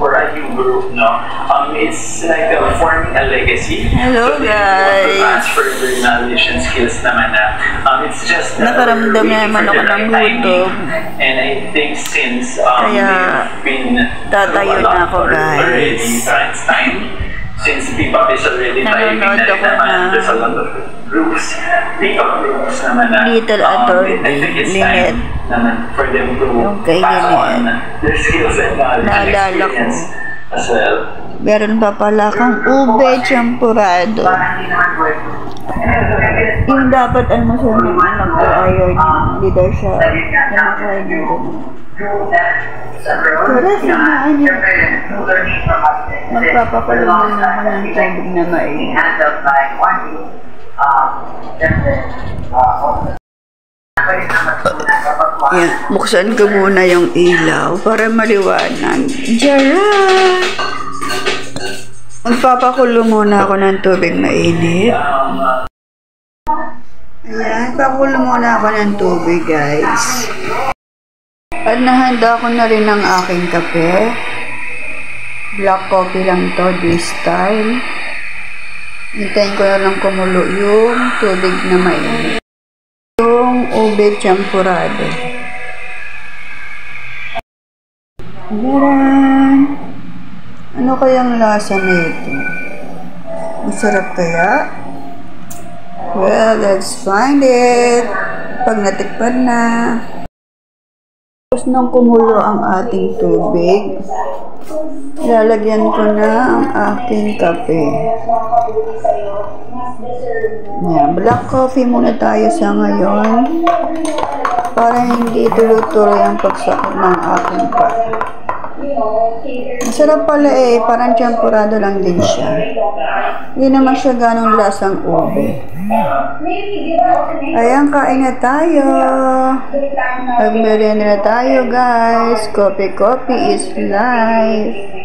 for a new group, no? It's like forming a legacy. Hello, so guys. Transfer their knowledge and skills naman na. It's just nakaramdam naman ako ng gutom. And I think since kaya they've been tatayo na ako, guys. It's time. Since P-pop is already typing na rin naman, there's a lot of groups, P-pop groups naman na Little Attorney, I think it's Lynette. time naman for them to kay pass on Lynette. their skills and knowledge and Naalala ko. experience as well. Meron pa pala kang ube champurado. Yung dapat almusal ng anak ko, ayaw niya. Hindi daw siya kumakain ng ganun. Tara, samahan niyo. Magpapakulungan naman ng tubig na mainit. Yan, buksan ko muna yung ilaw para maliwanag. Diyan! Magpapakulo muna ako ng tubig mainit. Ayan, pakulo muna ako ng tubig, guys. At nahanda ko na rin ang aking kape. Black coffee lang to this time. Hintayin ko na lang kumulo yung tubig na mainit. Yung ube champurado. Meron. Ano kayang lasa nito? Masarap kaya? Well, let's find it. Pag natikpan na. Tapos nang kumulo ang ating tubig, lalagyan ko na ang aking kape. Yan, black coffee muna tayo sa ngayon para hindi tuloy-tuloy ang pagsakot ng aking pa. Masarap pala eh, parang champurado lang din siya. Hindi naman siya ganong lasang ube. Ayan, kain na tayo. Mag-merienda na tayo, guys. Coffee is life.